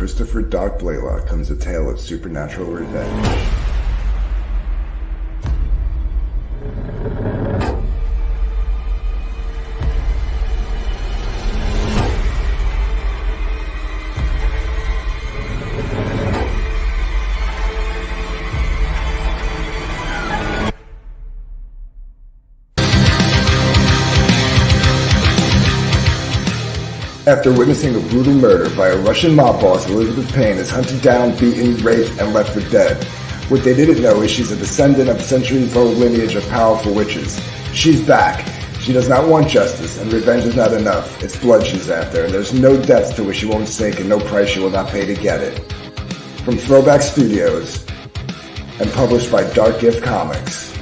Christopher Doc Blaylock comes a tale of supernatural revenge. After witnessing a brutal murder by a Russian mob boss, Elizabeth Payne is hunted down, beaten, raped, and left for dead. What they didn't know is she's a descendant of a centuries-old lineage of powerful witches. She's back. She does not want justice, and revenge is not enough. It's blood she's after, and there's no depth to which she won't sink and no price she will not pay to get it. From Throwback Studios, and published by Dark Gift Comics.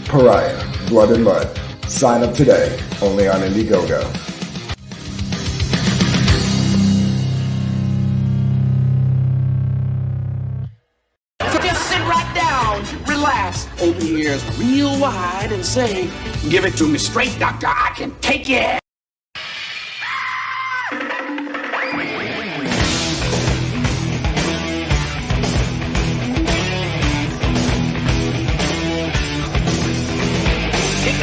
Pariah, Blood and Mud. Sign up today, only on Indiegogo. Just sit right down, relax, open your ears real wide and say, give it to me straight, doctor, I can take it.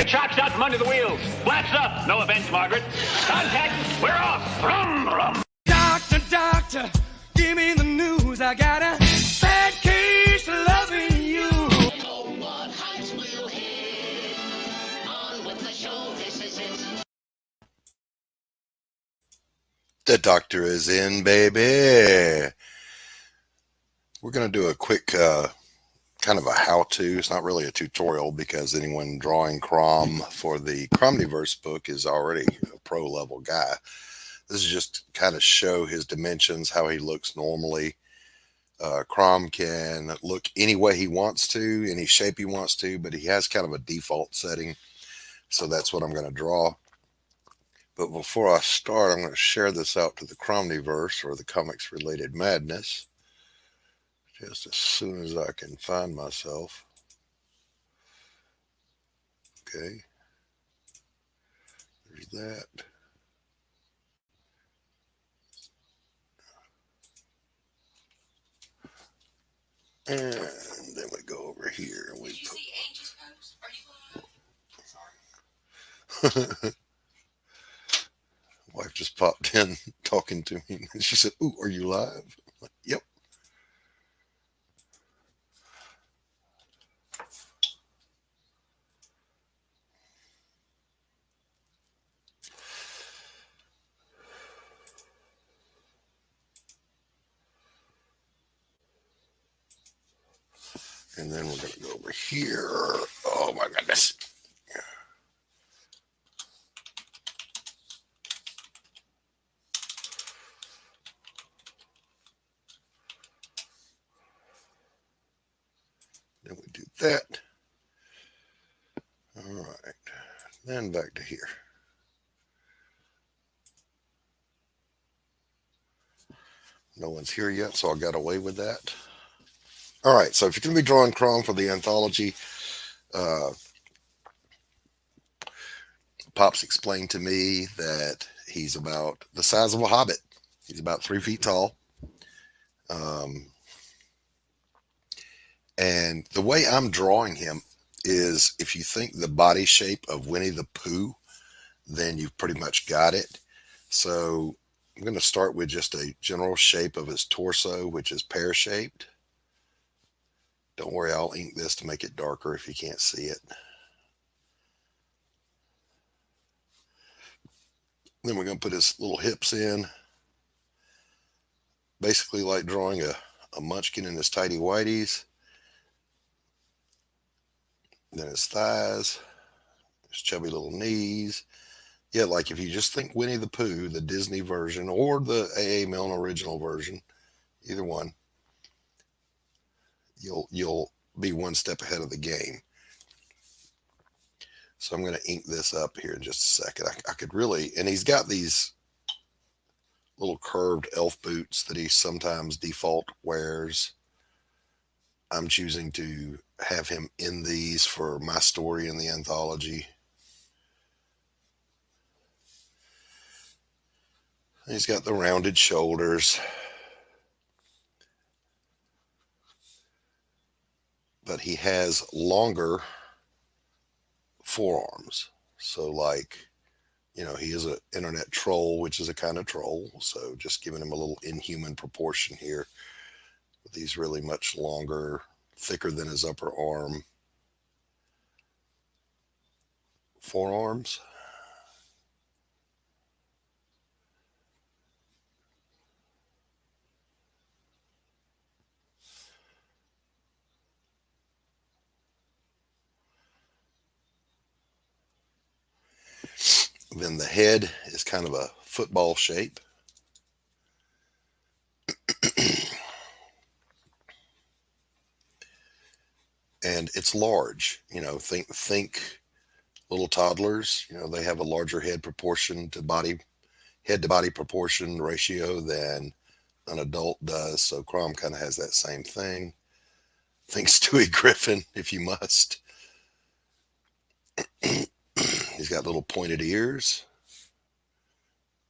Chocks out from under the wheels. Flaps up. No offense, Margaret. Contact. We're off. Rum, rum. Doctor, doctor, give me the news. I got a bad case of loving you. Oh, what heights will hit? On with the show. This is it. The doctor is in, baby. We're going to do a quick kind of a how-to. It's not really a tutorial because anyone drawing Crom for the Cromniverse book is already a pro-level guy. This is just kind of show his dimensions, how he looks normally. Crom can look any way he wants to, any shape he wants to, but he has kind of a default setting. So that's what I'm going to draw. But before I start, I'm going to share this out to the Cromniverse, or the Comics Related Madness, just as soon as I can find myself. Okay. There's that. And then we go over here and we Did you put... see Angel's post? Are you live? Sorry. Wife just popped in talking to me and she said, "Ooh, are you live?" I'm like, "Yep." And then we're going to go over here. Oh my goodness. Then we do that. All right. Then back to here. No one's here yet, so I got away with that. All right, so if you're going to be drawing Crom for the anthology, Pops explained to me that he's about the size of a hobbit. He's about 3 feet tall. And the way I'm drawing him is, if you think the body shape of Winnie the Pooh, then you've pretty much got it. So I'm going to start with just a general shape of his torso, which is pear-shaped. Don't worry, I'll ink this to make it darker if you can't see it. Then we're going to put his little hips in. Basically like drawing a munchkin in his tighty whities. Then his thighs, his chubby little knees. Yeah, like if you just think Winnie the Pooh, the Disney version, or the A.A. Milne original version, either one, you'll be one step ahead of the game. So I'm going to ink this up here in just a second. I could really, and he's got these little curved elf boots that he sometimes default wears. I'm choosing to have him in these for my story in the anthology. He's got the rounded shoulders, but he has longer forearms. So, like, he is an internet troll, which is a kind of troll. So, just giving him a little inhuman proportion here with these really much longer, thicker than his upper arm forearms. Then the head is kind of a football shape. And it's large. Think little toddlers. They have a larger head to body proportion ratio than an adult does. So Crom kind of has that same thing. Think Stewie Griffin, if you must. He's got little pointed ears.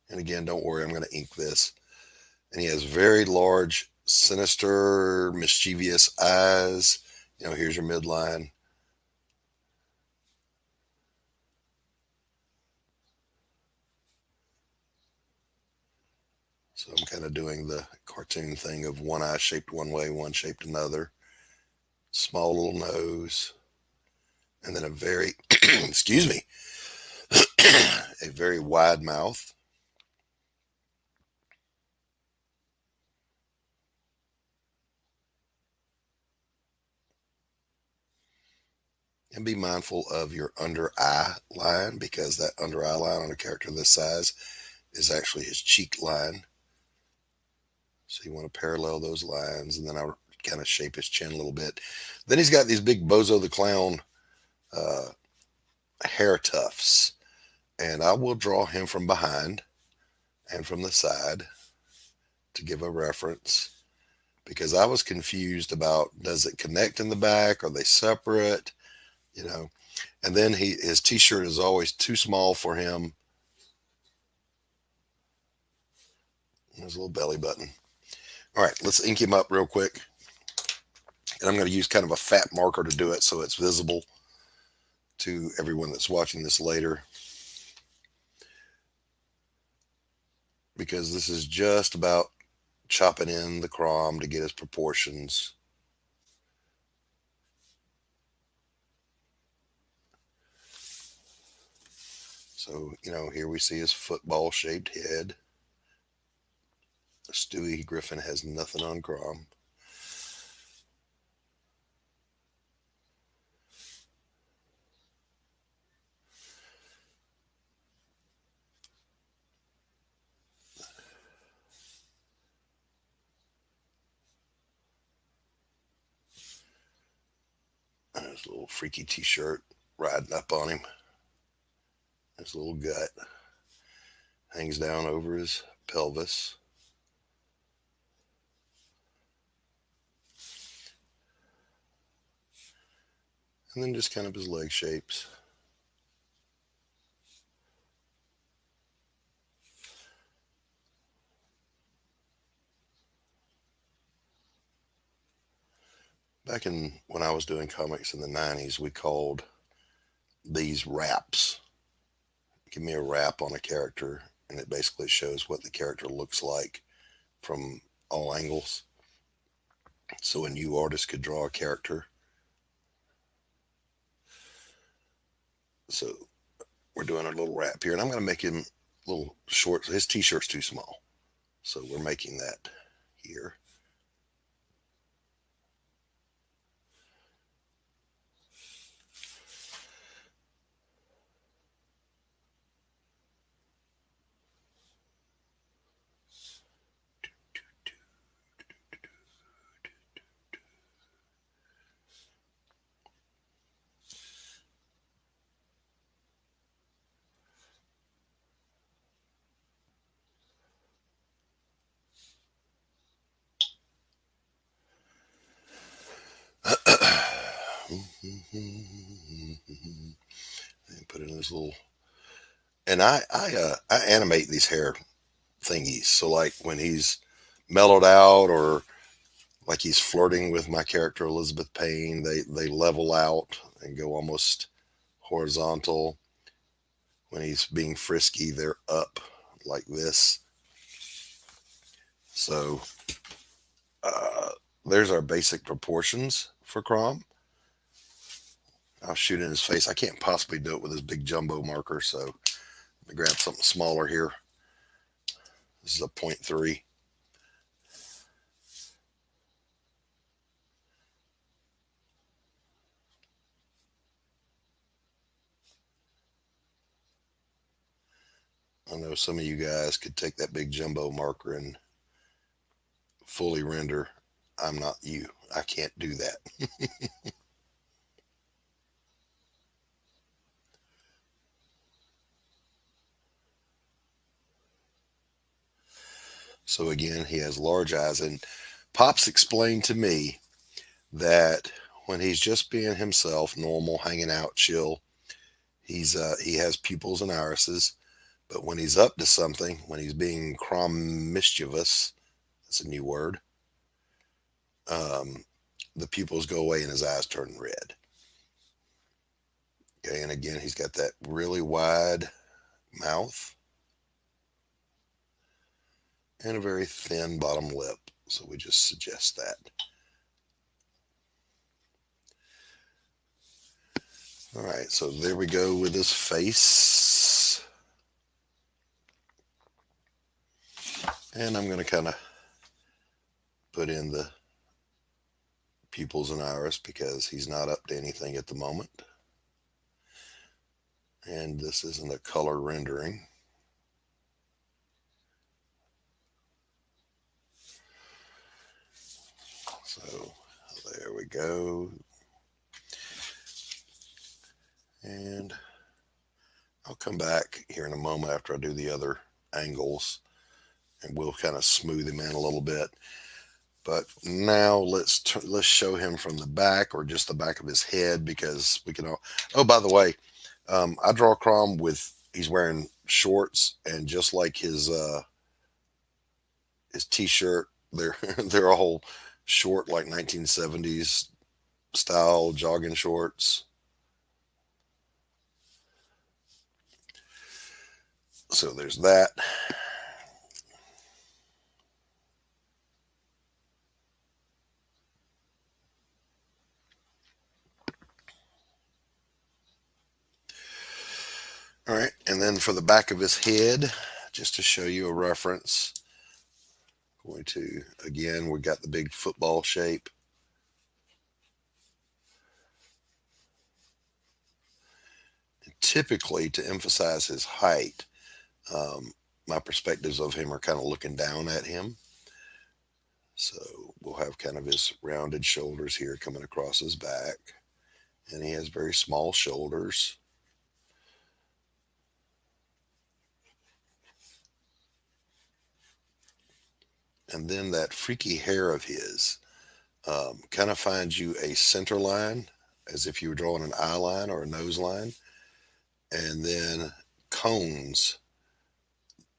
And again, don't worry, I'm going to ink this. And he has very large, sinister, mischievous eyes. Here's your midline. So I'm kind of doing the cartoon thing of one eye shaped one way, one shaped another. Small little nose. And then a very, excuse me, a very wide mouth. And be mindful of your under eye line, because that under eye line on a character this size is actually his cheek line. So you want to parallel those lines, and then I'll kind of shape his chin a little bit. Then he's got these big Bozo the Clown hair tufts, and I will draw him from behind and from the side to give a reference, because I was confused about, does it connect in the back? Are they separate? And then his t-shirt is always too small for him. There's a little belly button. All right, let's ink him up real quick. And I'm going to use kind of a fat marker to do it so it's visible to everyone that's watching this later, because this is just about chopping in the Crom to get his proportions. So, here we see his football shaped head. Stewie Griffin has nothing on Crom. There's a little freaky t-shirt riding up on him. His little gut hangs down over his pelvis. And then just kind of his leg shapes. Back when I was doing comics in the 90s, we called these wraps. Give me a wrap on a character, and it basically shows what the character looks like from all angles. So a new artist could draw a character. So we're doing a little wrap here, and I'm going to make him a little short. His t-shirt's too small, so we're making that here. And put in this little, and I animate these hair thingies. So like when he's mellowed out, or like he's flirting with my character Elizabeth Payne, they level out and go almost horizontal. When he's being frisky, they're up like this. So there's our basic proportions for Crom. I'll shoot in his face. I can't possibly do it with this big jumbo marker, so let me grab something smaller here. This is a 0.3. I know some of you guys could take that big jumbo marker and fully render. I'm not you. I can't do that. So again, he has large eyes, and Pops explained to me that when he's just being himself, normal, hanging out, chill, he has pupils and irises. But when he's up to something, when he's being Crom mischievous, that's a new word. The pupils go away and his eyes turn red. Okay, and again, he's got that really wide mouth and a very thin bottom lip. So we just suggest that. All right, so there we go with his face. And I'm going to kind of put in the pupils and iris because he's not up to anything at the moment. And this isn't a color rendering. So there we go. And I'll come back here in a moment after I do the other angles, and we'll kind of smooth him in a little bit. But now let's show him from the back, or just the back of his head, because we can all. Oh, by the way, I draw Crom with, he's wearing shorts, and just like his t-shirt, they're all short, like 1970s style jogging shorts. So there's that. All right, and then for the back of his head, just to show you a reference, going to, again, we got the big football shape. And typically, to emphasize his height, my perspectives of him are kind of looking down at him. So we'll have kind of his rounded shoulders here coming across his back. And he has very small shoulders. And then that freaky hair of his kind of finds you a center line, as if you were drawing an eye line or a nose line, and then cones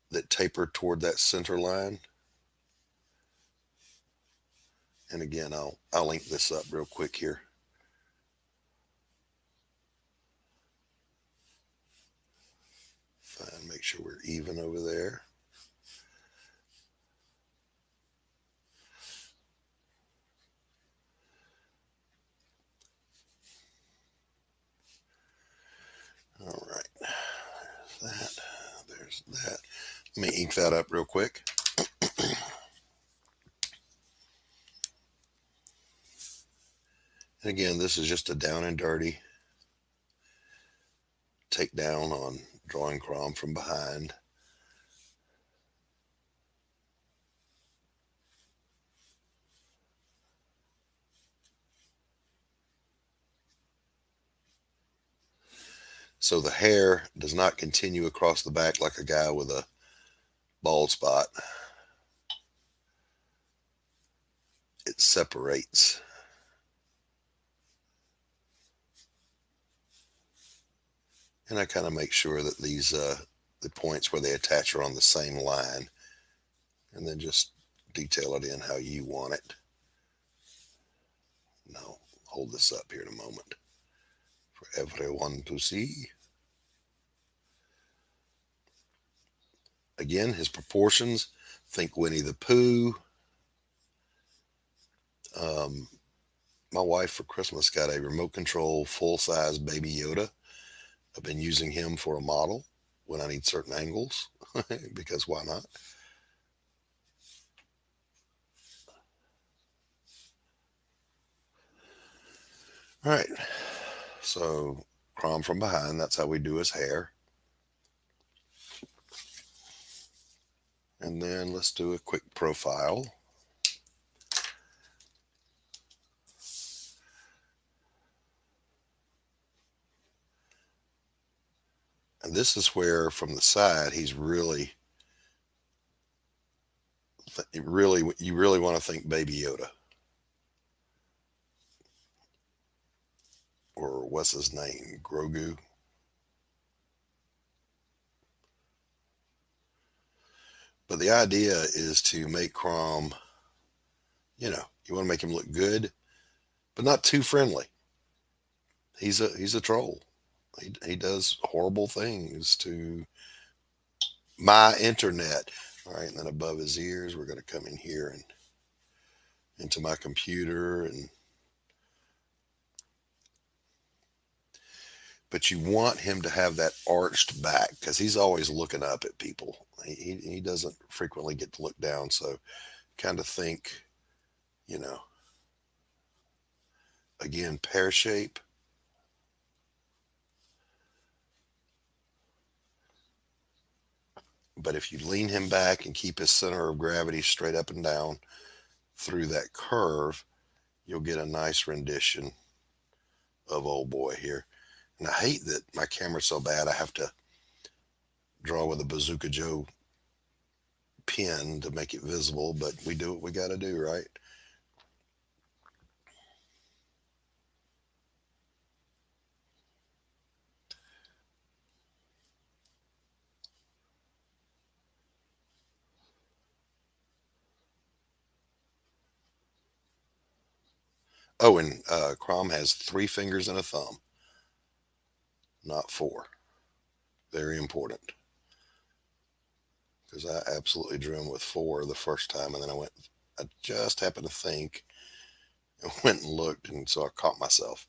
that taper toward that center line. And again, I'll link this up real quick here. Fine, make sure we're even over there. All right, there's that. Let me ink that up real quick. And again, this is just a down and dirty takedown on Drawing Crom from behind. So the hair does not continue across the back like a guy with a bald spot. It separates. And I kind of make sure that these the points where they attach are on the same line. and then just detail it in how you want it. Now, hold this up here in a moment for everyone to see. Again, his proportions, think Winnie the Pooh. Um, my wife for Christmas got a remote control full-size Baby Yoda. I've been using him for a model when I need certain angles, because why not? All right, so Crom from behind, that's how we do his hair. And then let's do a quick profile. And this is where from the side, he's really, you really want to think Baby Yoda. Or what's his name? Grogu. But the idea is to make Crom, you want to make him look good, but not too friendly. He's a troll. He does horrible things to my internet. All right, and then above his ears, we're going to come in here and into my computer, and but you want him to have that arched back because he's always looking up at people. He doesn't frequently get to look down, so kind of think, you know, again, pear shape. But if you lean him back and keep his center of gravity straight up and down through that curve, you'll get a nice rendition of old boy here. And I hate that my camera's so bad I have to draw with a Bazooka Joe pen to make it visible, but we do what we got to do, right? Oh, and Crom has 3 fingers and a thumb, not 4. Very important. Because I absolutely drew him with 4 the first time, and then I just happened to think and went and looked, and so I caught myself.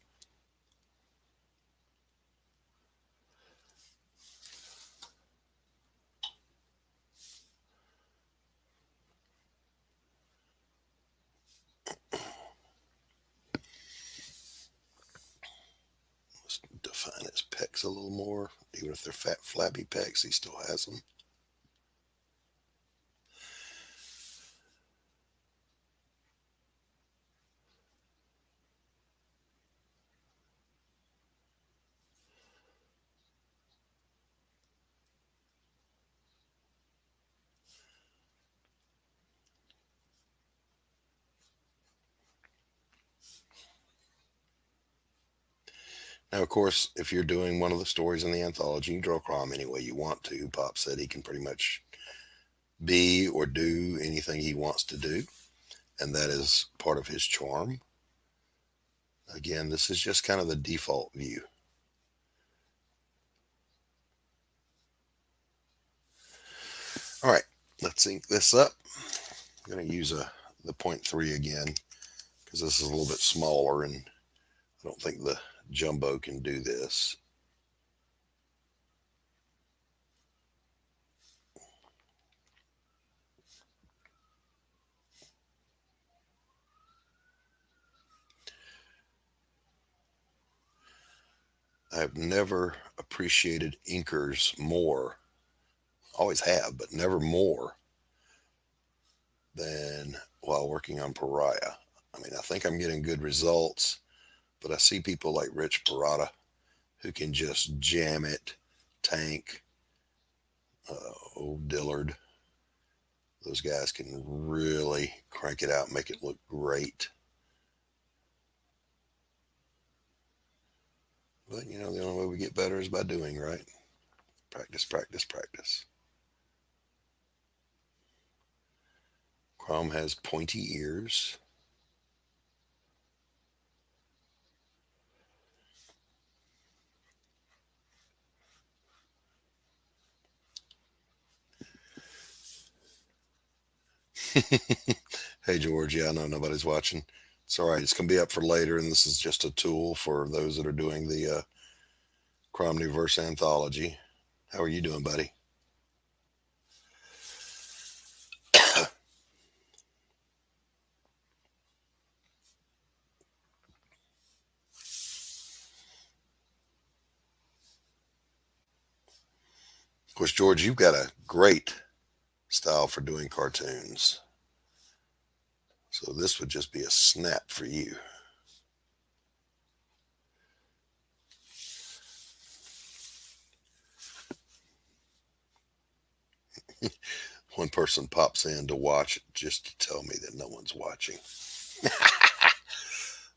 Let's define his pecs a little more. Even if they're fat, flabby pecs, he still has them. Now, of course, if you're doing one of the stories in the anthology, you draw Crom any way you want to. Pop said he can pretty much be or do anything he wants to do, and that is part of his charm. Again, this is just kind of the default view. All right, let's ink this up. I'm going to use the 0.3 again because this is a little bit smaller, and I don't think the jumbo can do this. I've never appreciated inkers more. Always have, but never more than while working on Pariah. I mean, I think I'm getting good results, but I see people like Rich Parada who can just jam it. Tank, old Dillard. Those guys can really crank it out, make it look great. But, the only way we get better is by doing, right? Practice, practice, practice. Crom has pointy ears. Hey, George. Yeah, I know nobody's watching. It's all right. It's going to be up for later, and this is just a tool for those that are doing the Crom New Verse Anthology. How are you doing, buddy? Of course, George, you've got a great style for doing cartoons. So this would just be a snap for you. One person pops in to watch it just to tell me that no one's watching.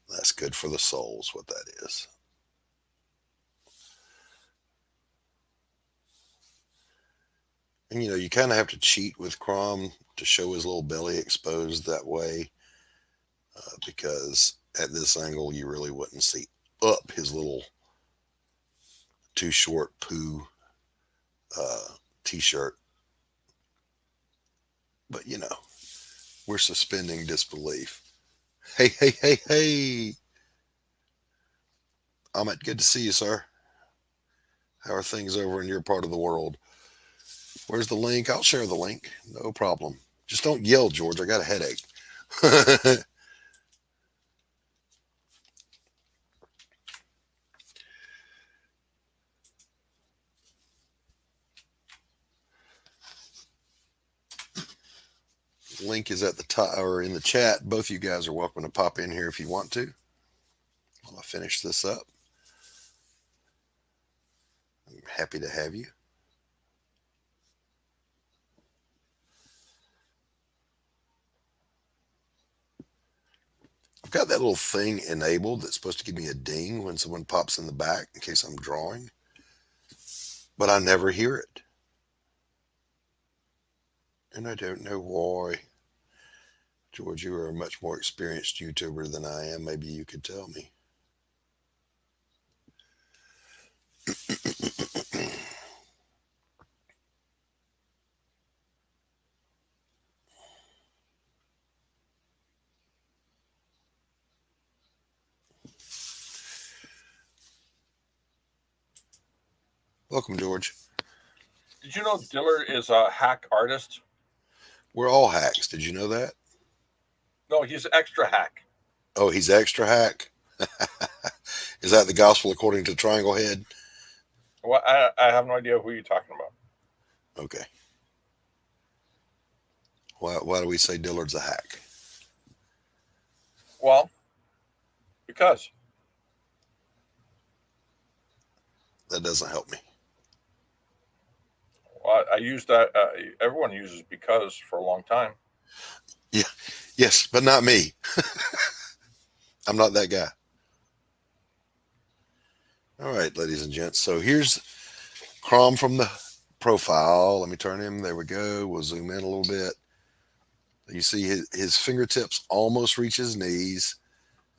That's good for the souls, what that is. And you kind of have to cheat with Crom to show his little belly exposed that way, because at this angle you really wouldn't see up his little too short poo t-shirt. But we're suspending disbelief. Hey, hey, hey, hey. Amit, good to see you, sir. How are things over in your part of the world? Where's the link? I'll share the link. No problem. Just don't yell, George. I got a headache. Link is at the top or in the chat. Both you guys are welcome to pop in here if you want to. While I finish this up. I'm happy to have you. I've got that little thing enabled that's supposed to give me a ding when someone pops in the back in case I'm drawing, but I never hear it. And I don't know why. George, you are a much more experienced YouTuber than I am. Maybe you could tell me. Welcome, George. Did you know Dillard is a hack artist? We're all hacks. Did you know that? No, he's extra hack. Oh, he's extra hack? Is that the gospel according to Triangle Head? Well, I have no idea who you're talking about. Okay. Why do we say Dillard's a hack? Well, because. That doesn't help me. Well, I use that. Everyone uses because for a long time. Yeah. Yes, but not me. I'm not that guy. All right, ladies and gents. So here's Crom from the profile. Let me turn him. There we go. We'll zoom in a little bit. You see his fingertips almost reach his knees.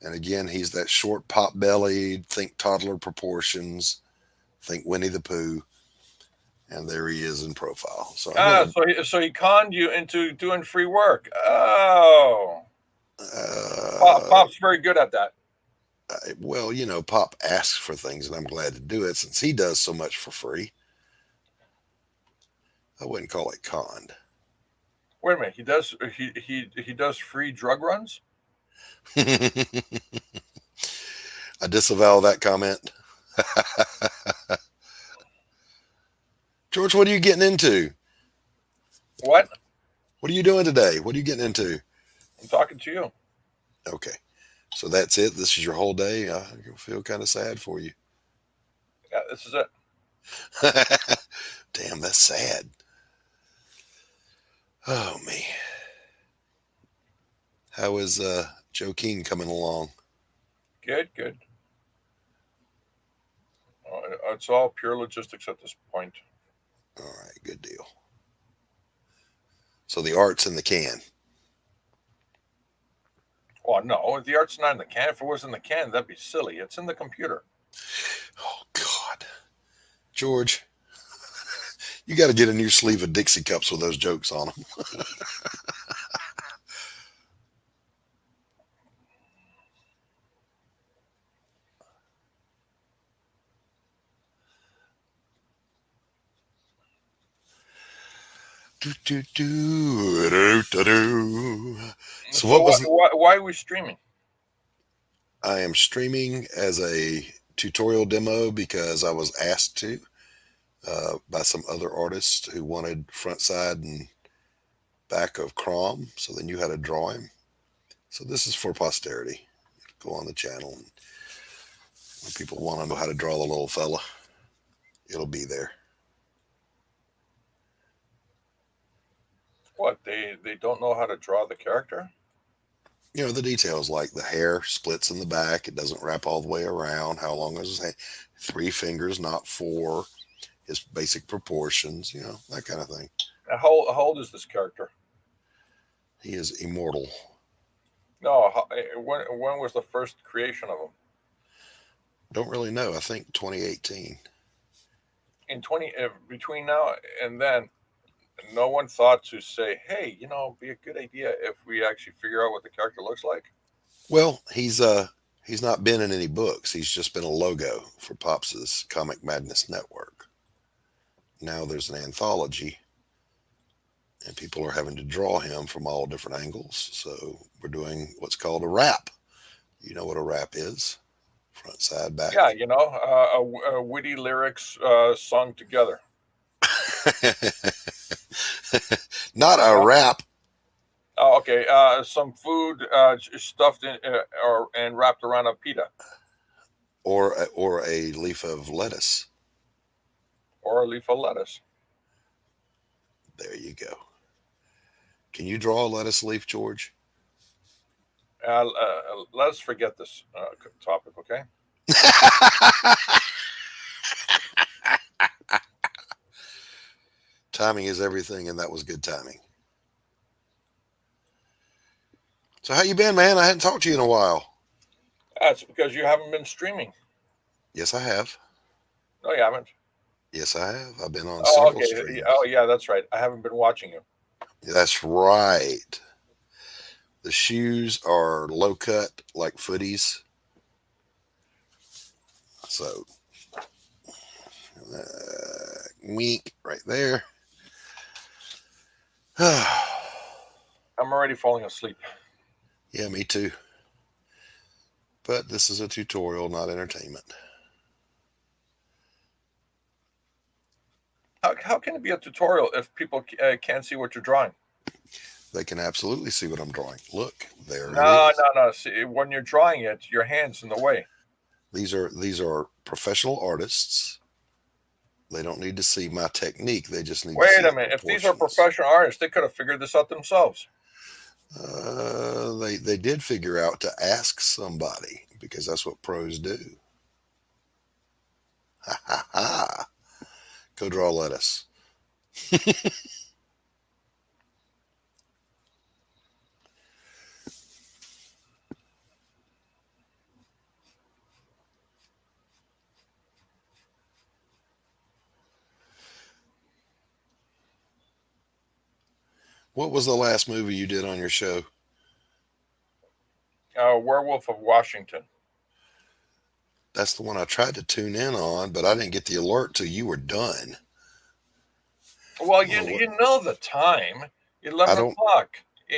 And again, he's that short pot-bellied, think toddler proportions, think Winnie the Pooh. And there he is in profile. So so he conned you into doing free work. Oh. Pop's very good at that. Well, Pop asks for things, and I'm glad to do it since he does so much for free. I wouldn't call it conned. Wait a minute. He does free drug runs? I disavow that comment. George, what are you getting into? What? What are you doing today? What are you getting into? I'm talking to you. Okay. So that's it. This is your whole day. I feel kind of sad for you. Yeah, this is it. Damn, that's sad. Oh, me. How is Joe King coming along? Good. It's all pure logistics at this point. All right, good deal. So the art's in the can. Oh no, the art's not in the can. If it was in the can, that'd be silly. It's in the computer. Oh God, George, you got to get a new sleeve of Dixie cups with those jokes on them. Do, do, do, do, do, do. So So what was why are we streaming? I am streaming as a tutorial demo because I was asked to by some other artists who wanted front side and back of Crom, so they knew how to draw him. So this is for posterity. Go on the channel, and when people want to know how to draw the little fella, it'll be there. What, they don't know how to draw the character? You know, the details like the hair splits in the back, it doesn't wrap all the way around, how long is his hand, 3 fingers, not 4, his basic proportions, you know, that kind of thing. How old is this character? He is immortal. No, when was the first creation of him? Don't really know. I think 2018. In between now and then, no one thought to say, "Hey, it'd be a good idea if we actually figure out what the character looks like." Well, he's not been in any books. He's just been a logo for Pops's Comic Madness Network. Now there's an anthology, and people are having to draw him from all different angles. So we're doing what's called a wrap. You know what a wrap is? Front, side, back. Yeah, witty lyrics sung together. Not a wrap. Oh, okay. Some food stuffed in and wrapped around a pita, Or a leaf of lettuce. or a leaf of lettuce. There you go. Can you draw a lettuce leaf, George? Let us forget this topic, okay? Timing is everything, and that was good timing. So how you been, man? I hadn't talked to you in a while. That's because you haven't been streaming. Yes, I have. No, you haven't. Yes, I have. I've been on Oh, several okay. streams. Oh, yeah, that's right. I haven't been watching you. That's right. The shoes are low cut like footies. So, wink right there. I'm already falling asleep. Yeah, me too. But this is a tutorial, not entertainment. How can it be a tutorial if people can't see what you're drawing? They can absolutely see what I'm drawing. Look, there No, it is. no, no. See, when you're drawing it, your hand's in the way. These are professional artists. They don't need to see my technique. They just need to see Wait a the minute. If these are proportions. professional artists, they could have figured this out themselves. They did figure out to ask somebody because that's what pros do. Ha ha ha. Go draw lettuce. What was the last movie you did on your show? Werewolf of Washington. That's the one I tried to tune in on, but I didn't get the alert till you were done. Well, you know the time. 11 o'clock.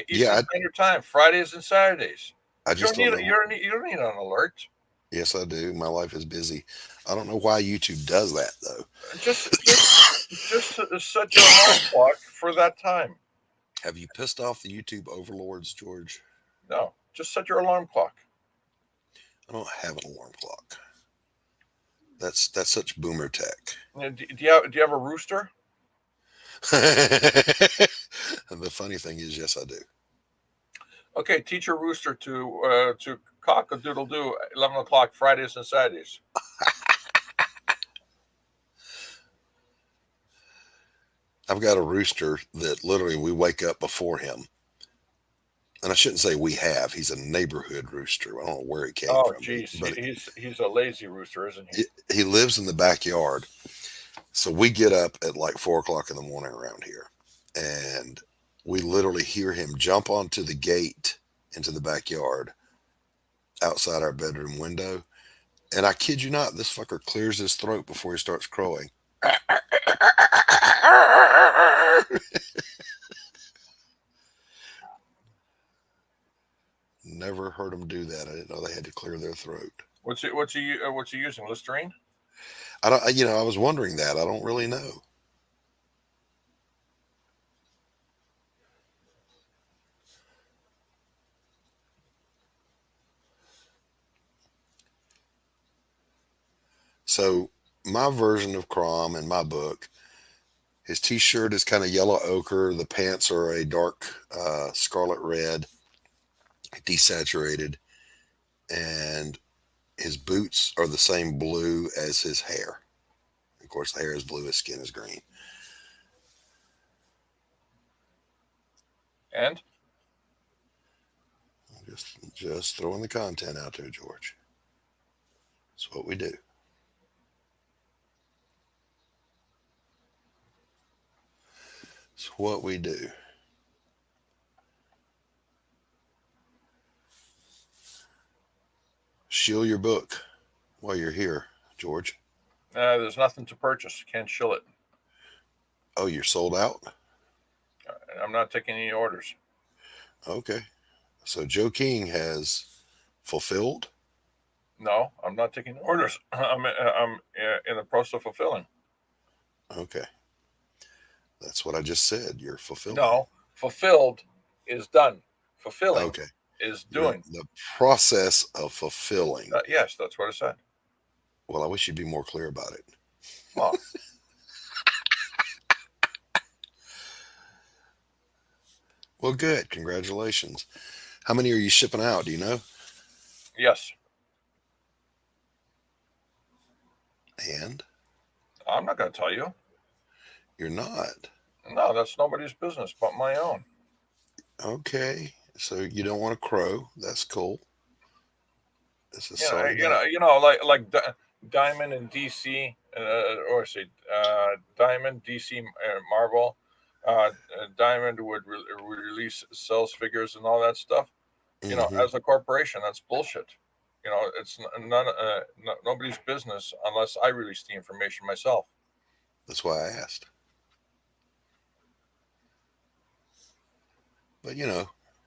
Eastern Standard Time, Fridays and Saturdays. I just don't know. You don't need an alert. Yes, I do. My life is busy. I don't know why YouTube does that, though. Just set your alarm clock for that time. Have you pissed off the YouTube overlords, George? No, just set your alarm clock. I don't have an alarm clock. That's such boomer tech. Do you have a rooster? And the funny thing is, yes, I do. Okay, teach your rooster to cock a doodle doo 11 o'clock Fridays and Saturdays. I've got a rooster that literally we wake up before him. and I shouldn't say we have. He's a neighborhood rooster. I don't know where he came Oh, from, geez, but he's a lazy rooster, isn't he? he lives in the backyard. So we get up at like 4 o'clock in the morning around here, and we literally hear him jump onto the gate into the backyard outside our bedroom window. And I kid you not, this fucker clears his throat before he starts crowing. Never heard him do that. I didn't know they had to clear their throat. What's he using? Listerine? I don't. I was wondering that. I don't really know. So my version of Crom in my book, his T-shirt is kind of yellow ochre. The pants are a dark scarlet red, desaturated, and his boots are the same blue as his hair. Of course, the hair is blue, his skin is green. And Just throwing the content out there, George. That's what we do. It's what we do. Shill your book while you're here, George. there's nothing to purchase. Can't shill it. Oh, you're sold out? I'm not taking any orders. Okay. So Joe King has fulfilled? No, I'm not taking orders. I'm in the process of fulfilling. Okay. That's what I just said. You're fulfilling. No, fulfilled is done. Fulfilling Okay. is doing. The process of fulfilling. Yes, that's what I said. Well, I wish you'd be more clear about it. Well, Well, good. Congratulations. How many are you shipping out? Do you know? yes. And I'm not going to tell you. you're not. No, that's nobody's business but my own. Okay. So you don't want to crow. That's cool. This is sorry. Diamond and DC, Diamond, DC, Marvel. Diamond would release sales figures and all that stuff. Mhm. As a corporation, that's bullshit. It's nobody's business unless I release the information myself. That's why I asked. But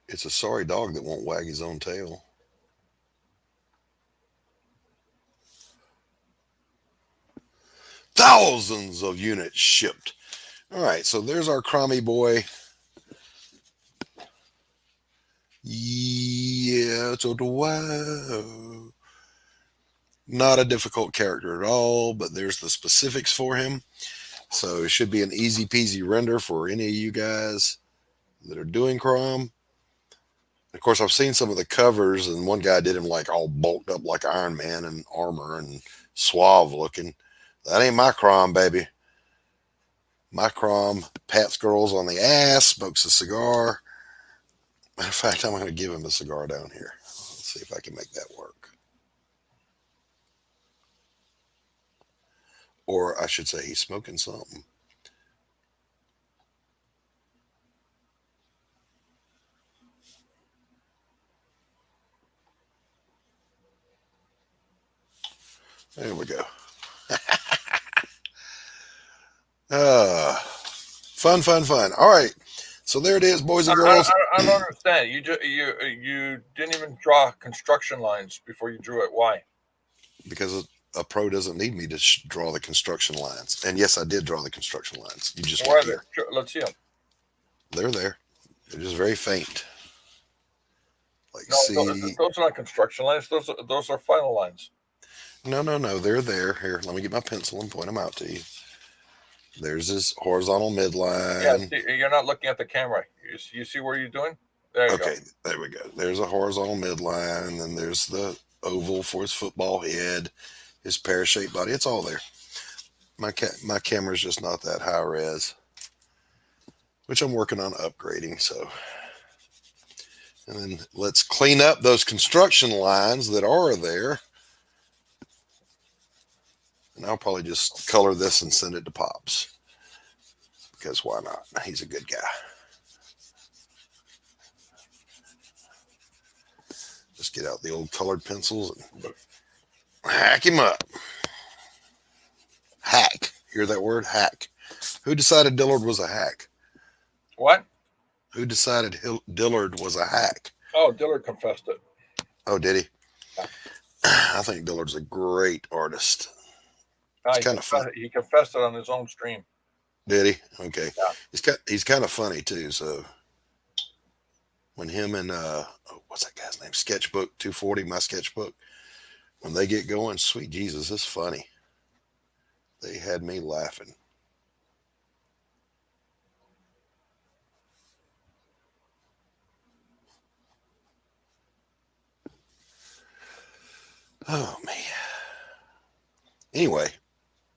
it's a sorry dog that won't wag his own tail. Thousands of units shipped. All right, so there's our crummy boy. Yeah, it's a wow. Not a difficult character at all, but there's the specifics for him. So it should be an easy peasy render for any of you guys that are doing Crom. Of course, I've seen some of the covers, and one guy did him like all bulked up like Iron Man and armor and suave looking. That ain't my Crom, baby. My Crom pats girls on the ass, smokes a cigar. Matter of fact, I'm going to give him a cigar down here. Let's see if I can make that work. Or I should say he's smoking something. There we go. Fun. All right. So there it is, boys and girls. I don't understand. You didn't even draw construction lines before you drew it. Why? Because a pro doesn't need me to draw the construction lines. And yes, I did draw the construction lines. You just Where are weren't they? here. Let's see them. They're there. They're just very faint. Like No, those are not construction lines. Those are final lines. No. They're there. Here, let me get my pencil and point them out to you. There's his horizontal midline. Yeah, see, you're not looking at the camera. You see where you're doing? There you go. Okay, there we go. There's a horizontal midline, and then there's the oval for his football head, his pear-shaped body. It's all there. My camera's just not that high res, which I'm working on upgrading. So And then let's clean up those construction lines that are there. And I'll probably just color this and send it to Pops. Because why not? He's a good guy. Just get out the old colored pencils and hack him up. Hack. Hear that word? Hack. Who decided Dillard was a hack? What? Who decided Dillard was a hack? Oh, Dillard confessed it. Oh, did he? Yeah. I think Dillard's a great artist. It's kind of fun. He confessed it on his own stream. Did he? Okay. Yeah. He's kind of funny too. So when him and what's that guy's name? Sketchbook 240, my sketchbook. When they get going, sweet Jesus, it's funny. They had me laughing. Oh man. Anyway,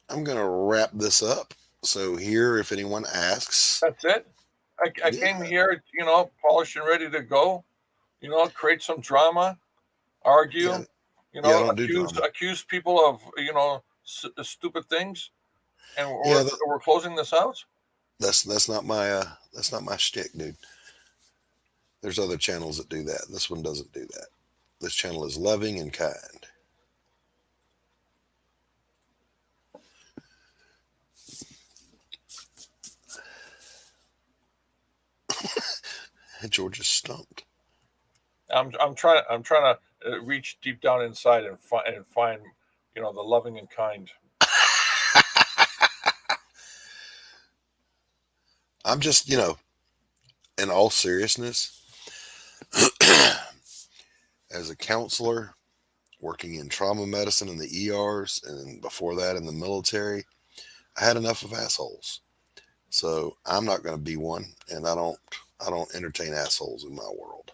I'm gonna wrap this up. So here, if anyone asks, that's it. I came here, polished and ready to go. Create some drama, argue. Accuse people of stupid things, and we're closing this out. That's not my shtick, dude. There's other channels that do that. This one doesn't do that. This channel is loving and kind. George is stumped. I'm trying to reach deep down inside and find the loving and kind. I'm just, in all seriousness, as a counselor working in trauma medicine in the ERs, and before that in the military, I had enough of assholes. So I'm not going to be one, and I don't entertain assholes in my world.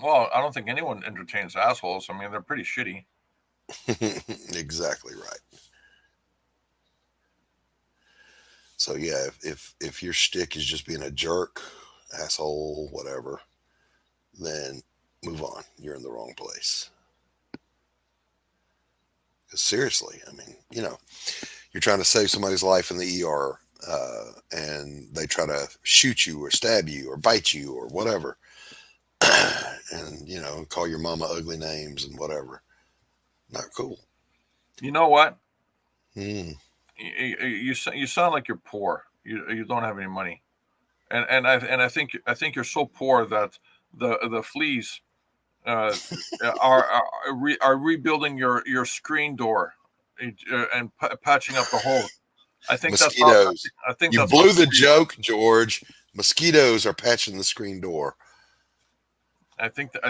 Well, I don't think anyone entertains assholes. I mean, they're pretty shitty. Exactly right. So yeah, if your shtick is just being a jerk, asshole, whatever, then move on. You're in the wrong place. Because seriously, I mean, you're trying to save somebody's life in the ER, and they try to shoot you or stab you or bite you or whatever, and call your mama ugly names and whatever. Not cool. You know what? Hmm. You sound like you're poor. You don't have any money, and I think you're so poor that the fleas are rebuilding your screen door and patching up the hole. I think mosquitoes. I think you blew the joke, George. Mosquitoes are patching the screen door. I think they're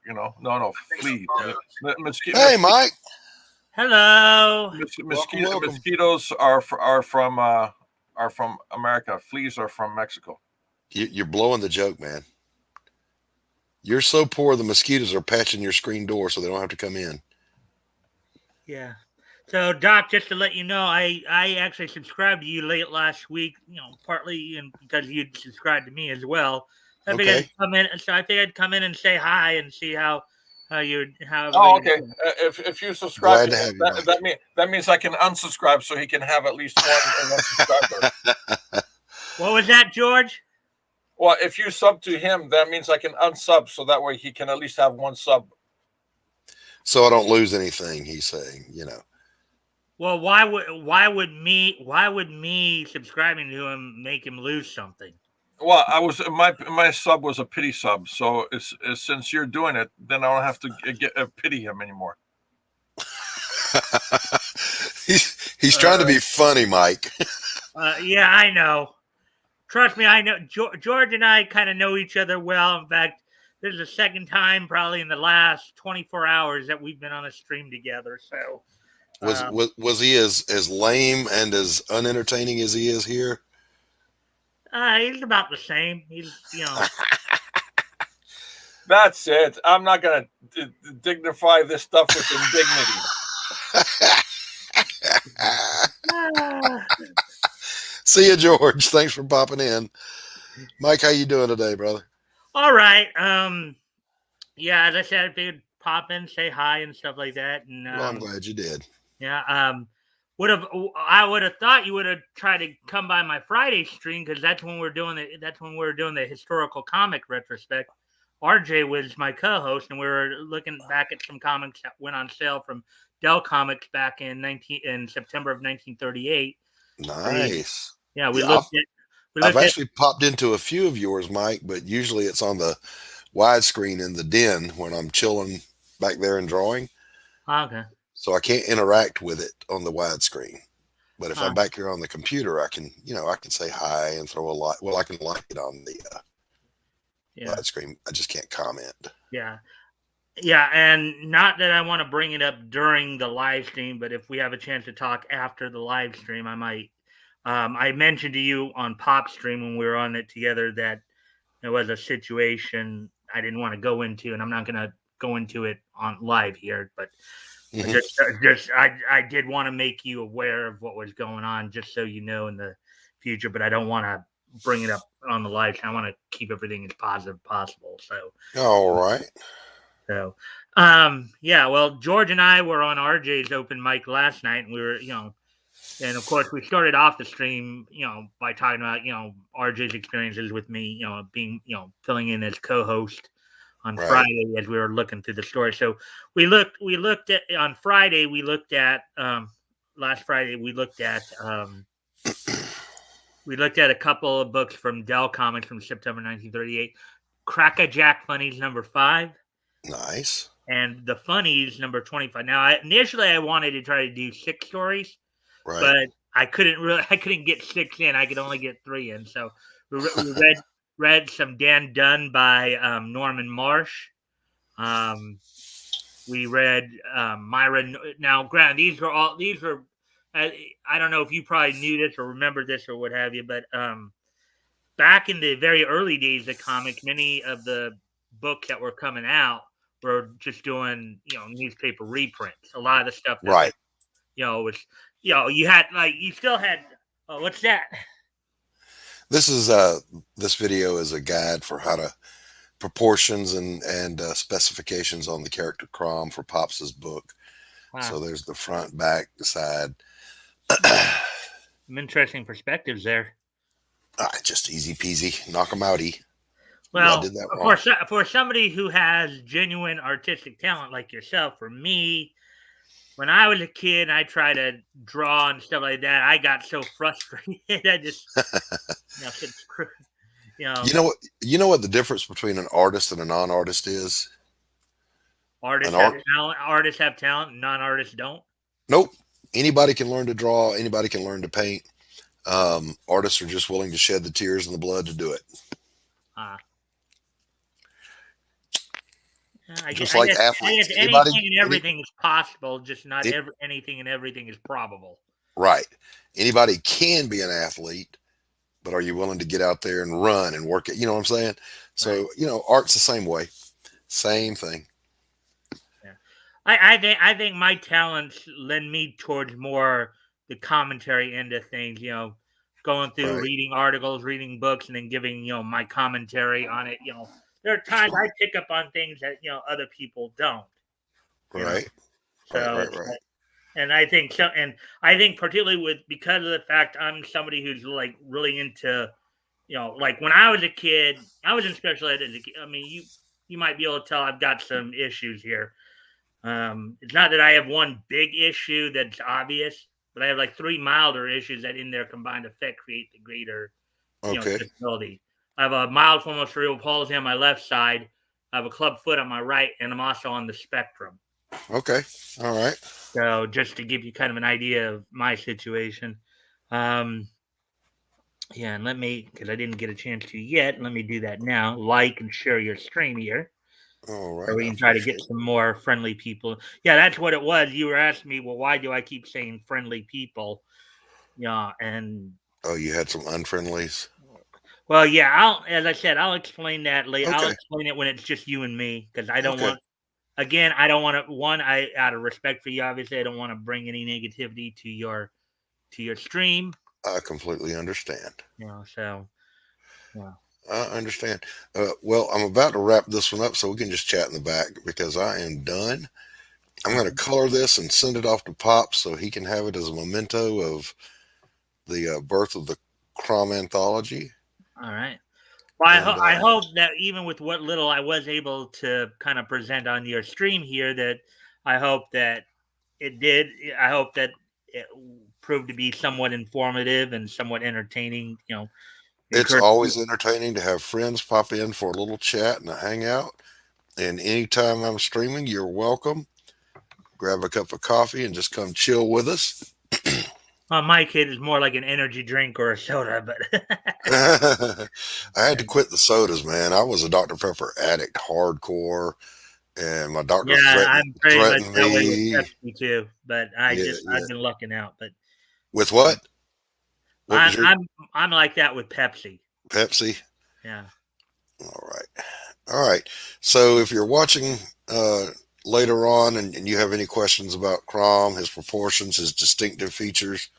no fleas. Hey, Mike. Hello. Mosquitoes are from America. Fleas are from Mexico. You're blowing the joke, man. You're so poor the mosquitoes are patching your screen door so they don't have to come in. Yeah. So, Doc, just to let you know, I actually subscribed to you late last week, partly because you subscribed to me as well. I figured I'd come in and say hi and see how you have. Oh, okay. If you subscribe, that means I can unsubscribe so he can have at least one subscriber. What was that, George? Well, if you sub to him, that means I can unsub so that way he can at least have one sub. So I don't lose anything. He's saying, Well, why would me subscribing to him make him lose something? Well, my sub was a pity sub, so since you're doing it, then I don't have to pity him anymore. he's trying to be funny, Mike. Yeah, I know. Trust me, I know. George and I kind of know each other well. In fact, this is the second time probably in the last 24 hours that we've been on a stream together. So, was he as lame and as unentertaining as he is here? He's about the same. He's That's it. I'm not gonna dignify this stuff with indignity. See you, George. Thanks for popping in. Mike, how you doing today, brother? All right. Yeah, as I said, I figured pop in, say hi, and stuff like that. And Well, I'm glad you did. yeah, I would have thought you would have tried to come by my Friday stream because that's when we're doing the historical comic retrospect. RJ was my co-host, and we were looking back at some comics that went on sale from Dell Comics back in September of 1938. Nice. Yeah, Yeah, I've actually popped into a few of yours, Mike, but usually it's on the widescreen in the den when I'm chilling back there and drawing. Okay. So I can't interact with it on the widescreen. But if Huh. I'm back here on the computer, I can, I can say hi and throw a like. Well, I can like it on the widescreen. I just can't comment. Yeah. Yeah, and not that I want to bring it up during the live stream, but if we have a chance to talk after the live stream, I might. I mentioned to you on Pop Stream when we were on it together that there was a situation I didn't want to go into, and I'm not going to go into it on live here, but I did want to make you aware of what was going on, just so you know in the future. But I don't want to bring it up on the live stream. I want to keep everything as positive as possible. So, all right. So, yeah. Well, George and I were on RJ's open mic last night, and we were, and of course we started off the stream, by talking about, RJ's experiences with me, being, filling in as co-host on Friday as we were looking through the story. So we looked at on Friday. We looked at last Friday. We looked at a couple of books from Dell Comics from September 1938. Crack-a-Jack Funnies #5. Nice. And the Funnies #25. Now, initially I wanted to try to do 6 stories, but I couldn't get 6 in. I could only get 3 in. So we read some Dan Dunn by Norman Marsh. We read Myra. Now, granted, these were. I don't know if you probably knew this or remember this or what have you, but back in the very early days of comics, many of the books that were coming out were just doing, newspaper reprints. A lot of the stuff that, was, you still had. Oh, what's that? This is this video is a guide for how to proportions and specifications on the character Crom for Pops's book. Wow. So there's the front, back, the side. Some interesting perspectives there. Just easy peasy, knock 'em outy. Well, for somebody who has genuine artistic talent like yourself, for me, when I was a kid, I tried to draw and stuff like that. I got so frustrated. I just, You know what the difference between an artist and a non-artist is? Artists have talent. Non-artists don't. Nope. Anybody can learn to draw. Anybody can learn to paint. Artists are just willing to shed the tears and the blood to do it. Just like athletes. Anything and everything is possible, just not anything and everything is probable. Right. Anybody can be an athlete, but are you willing to get out there and run and work it? You know what I'm saying? So, art's the same way. Same thing. Yeah. I think my talents lend me towards more the commentary end of things, going through reading articles, reading books, and then giving, my commentary on it. There are times I pick up on things that, other people don't. Right. So, right. And I think so, and I think particularly because of the fact I'm somebody who's like really into, like when I was a kid, I was in special ed as a kid. I mean, you might be able to tell I've got some issues here. It's not that I have one big issue that's obvious, but I have like 3 milder issues that in their combined effect create the greater disability. I have a mild form of cerebral palsy on my left side. I have a club foot on my right, and I'm also on the spectrum. Okay. All right. So just to give you kind of an idea of my situation. And let me, because I didn't get a chance to yet, let me do that now. Like and share your stream here. All right. So we can try to get some more friendly people. Yeah, that's what it was. You were asking me, well, why do I keep saying friendly people? And oh, you had some unfriendlies? Well, yeah, as I said, I'll explain that later. Okay. I'll explain it when it's just you and me, because I don't want, again, I don't want to, out of respect for you, obviously, I don't want to bring any negativity to your stream. I completely understand. So, I understand. Well, I'm about to wrap this one up so we can just chat in the back because I am done. I'm going to color this and send it off to Pop so he can have it as a memento of the birth of the Crom anthology. All right. Well, I hope that even with what little I was able to kind of present on your stream here, that I hope that it did. I hope that it proved to be somewhat informative and somewhat entertaining. It's always entertaining to have friends pop in for a little chat and a hangout. And anytime I'm streaming, you're welcome. Grab a cup of coffee and just come chill with us. My kid is more like an energy drink or a soda, but I had to quit the sodas, man. I was a Dr. Pepper addict, hardcore, and my doctor I'm pretty much threatened that way me. with Pepsi too. But I've been lucking out. But with what? I'm like that with Pepsi. Pepsi. Yeah. All right. So if you're watching later on and you have any questions about Crom, his proportions, his distinctive features,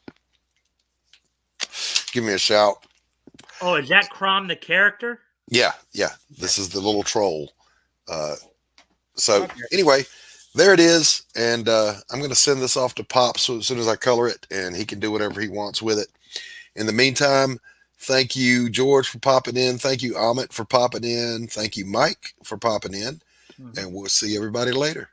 give me a shout. Oh, is that Crom the character? Yeah. This is the little troll. Anyway, there it is. And I'm going to send this off to Pop so as soon as I color it, and he can do whatever he wants with it. In the meantime, thank you, George, for popping in. Thank you, Amit, for popping in. Thank you, Mike, for popping in. And we'll see everybody later.